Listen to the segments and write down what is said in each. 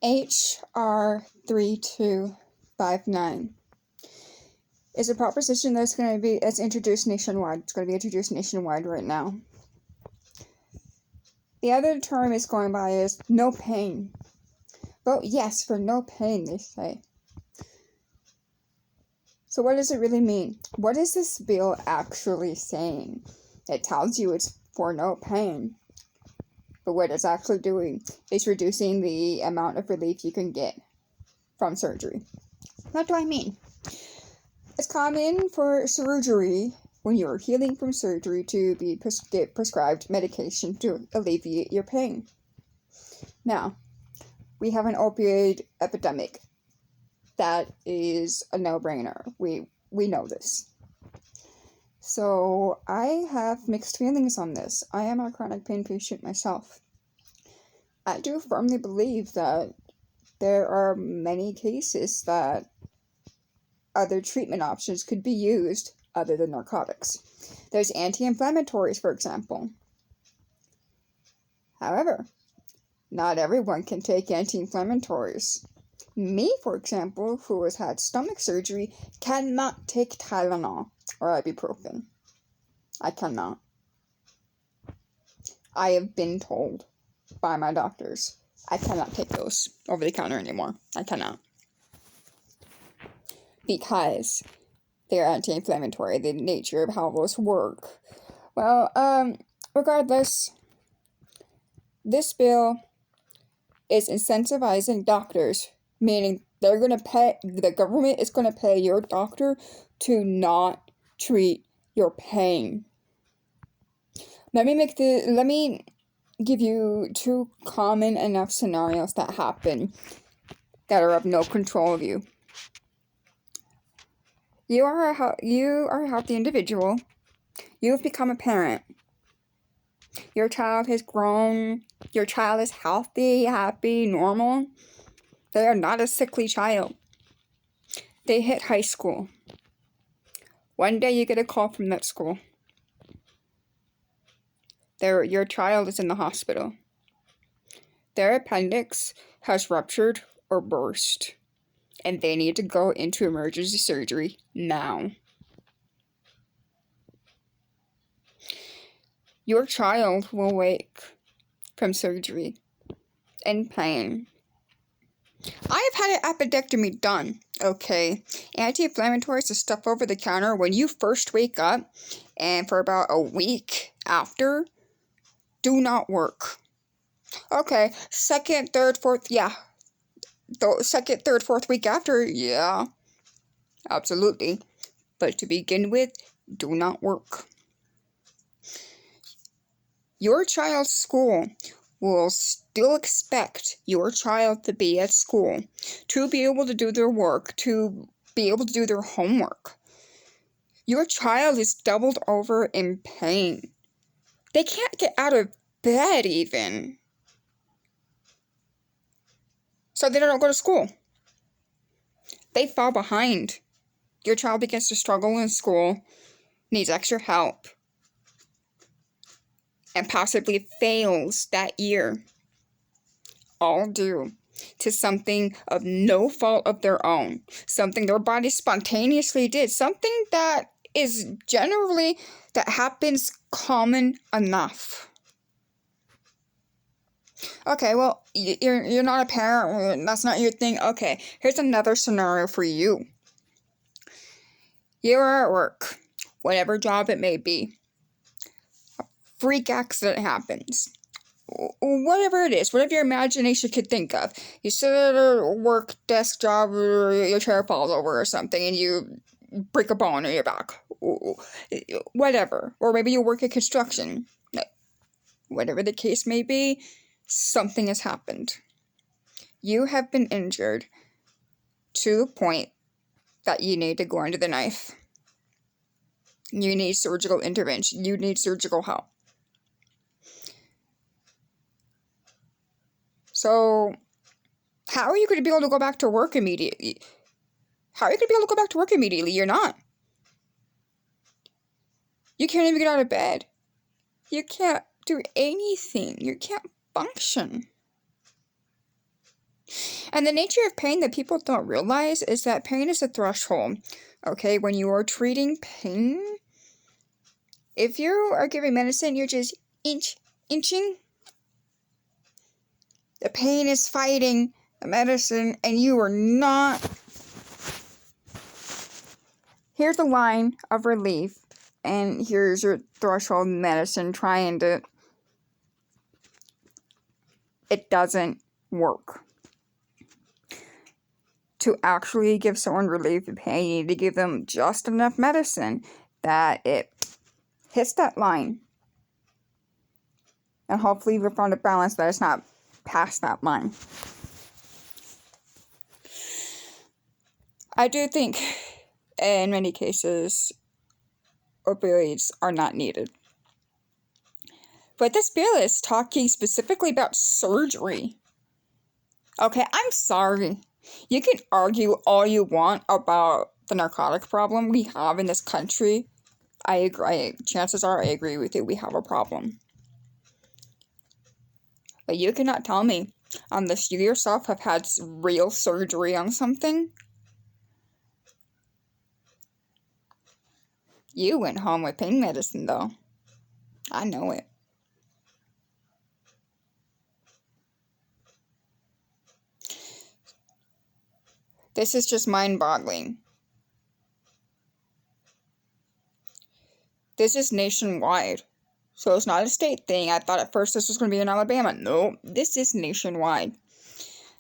HR 3259 is a proposition that's introduced nationwide. It's going to be introduced nationwide right now. The other term it's going by is no pain. Vote yes for no pain, they say. So what does it really mean? What is this bill actually saying? It tells you it's for no pain. But what it's actually doing is reducing the amount of relief you can get from surgery. What do I mean? It's common for surgery, when you're healing from surgery, to get prescribed medication to alleviate your pain. Now, we have an opioid epidemic. That is a no-brainer. We know this. So I have mixed feelings on this. I am a chronic pain patient myself. I do firmly believe that there are many cases that other treatment options could be used other than narcotics. There's anti-inflammatories, for example. However, not everyone can take anti-inflammatories. Me, for example, who has had stomach surgery, cannot take Tylenol or ibuprofen. I cannot. I have been told by my doctors I cannot take those over the counter anymore. I cannot. Because they're anti-inflammatory, the nature of how those work. Well, regardless, this bill is incentivizing doctors, meaning the government is going to pay your doctor to not treat your pain. Let me give you two common enough scenarios that happen that are of no control of you. You are a healthy individual. You have become a parent. Your child has grown. Your child is healthy, happy, normal. They are not a sickly child. They hit high school. One day you get a call from that school. Your child is in the hospital. Their appendix has ruptured or burst, and they need to go into emergency surgery now. Your child will wake from surgery in pain. I've had an appendectomy done, okay? Anti-inflammatories is stuff over the counter when you first wake up, and for about a week after, do not work. Okay, second, third, fourth, yeah. The second, third, fourth week after, yeah. Absolutely. But to begin with, do not work. Your child's school will still expect your child to be at school, to be able to do their work, to be able to do their homework. Your child is doubled over in pain. They can't get out of bed even. So they don't go to school. They fall behind. Your child begins to struggle in school, needs extra help, and possibly fails that year. All due to something of no fault of their own. Something their body spontaneously did. Something that happens common enough. Okay, well, you're not a parent, that's not your thing. Okay, here's another scenario for you. You're at work, whatever job it may be. A freak accident happens. Whatever it is, whatever your imagination could think of. You sit at a work desk job, or your chair falls over or something, and you break a bone in your back. Whatever. Or maybe you work at construction. Whatever the case may be, something has happened. You have been injured to the point that you need to go under the knife. You need surgical intervention. You need surgical help. So, how are you going to be able to go back to work immediately? You're not. You can't even get out of bed. You can't do anything. You can't function. And the nature of pain that people don't realize is that pain is a threshold. Okay, when you are treating pain, if you are giving medicine, you're just inching. The pain is fighting the medicine, and you are not. Here's a line of relief, and here's your threshold medicine trying to. It doesn't work. To actually give someone relief of pain, you need to give them just enough medicine that it hits that line. And hopefully we found a balance that is not past that line. I do think, in many cases, opioids are not needed. But this bill is talking specifically about surgery. Okay, I'm sorry. You can argue all you want about the narcotic problem we have in this country. I agree. Chances are I agree with you. We have a problem. But you cannot tell me, unless you yourself have had real surgery on something. You went home with pain medicine, though. I know it. This is just mind-boggling. This is nationwide. So it's not a state thing. I thought at first this was going to be in Alabama. No, this is nationwide.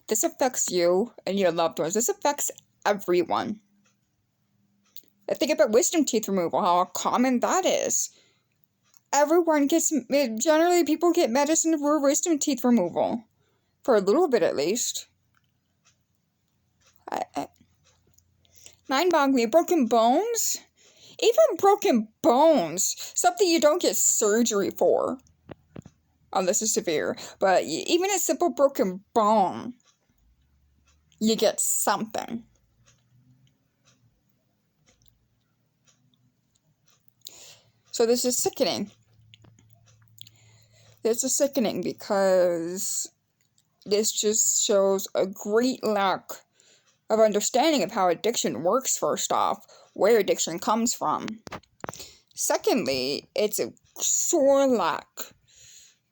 This affects you and your loved ones. This affects everyone. Think about wisdom teeth removal, how common that is. Everyone gets, generally people get medicine for wisdom teeth removal. For a little bit at least. Mind-boggling. Broken bones? Even broken bones. Something you don't get surgery for. Unless it's severe. But even a simple broken bone. You get something. So this is sickening. This is sickening because this just shows a great lack of understanding of how addiction works, first off, where addiction comes from. Secondly, it's a sore lack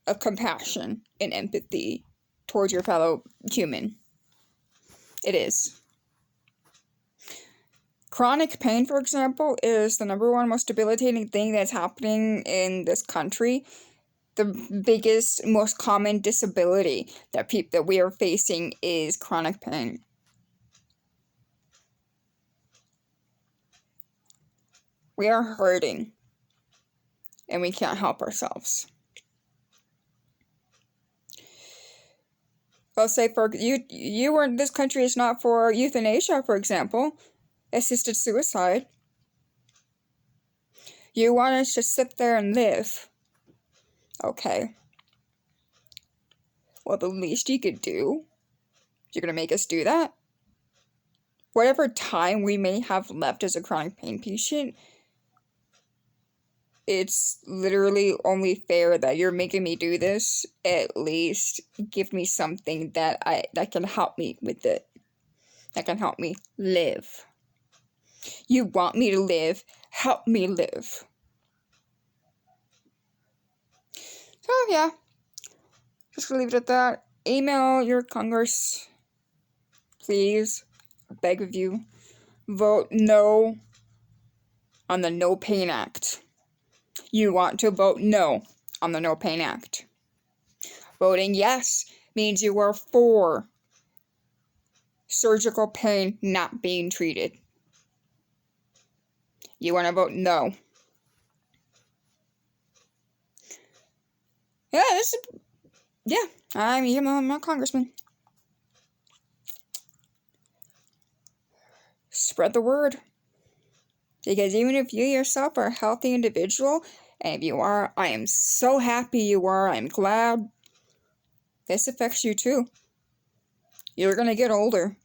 of compassion and empathy towards your fellow human. It is. Chronic pain, for example, is the number one most debilitating thing that's happening in this country. The biggest, most common disability that we are facing is chronic pain. We are hurting, and we can't help ourselves. I'll say for this country is not for euthanasia, for example. Assisted suicide. You want us to sit there and live. Okay. Well, the least you could do, you're going to make us do that? Whatever time we may have left as a chronic pain patient, it's literally only fair that you're making me do this. At least give me something that can help me with it. That can help me live. You want me to live, help me live. So yeah, just gonna leave it at that. Email your Congress, please. I beg of you. Vote no on the No Pain Act. You want to vote no on the No Pain Act. Voting yes means you are for surgical pain not being treated. You want to vote no. I'm a congressman. Spread the word. Because even if you yourself are a healthy individual, and if you are, I am so happy you are, I'm glad. This affects you too. You're going to get older.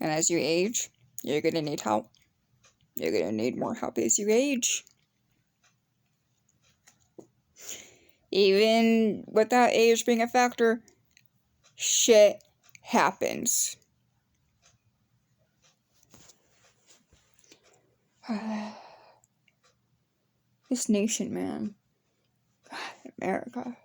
And as you age, you're going to need help. You're going to need more help as you age. Even without age being a factor, shit happens. This nation, man. America.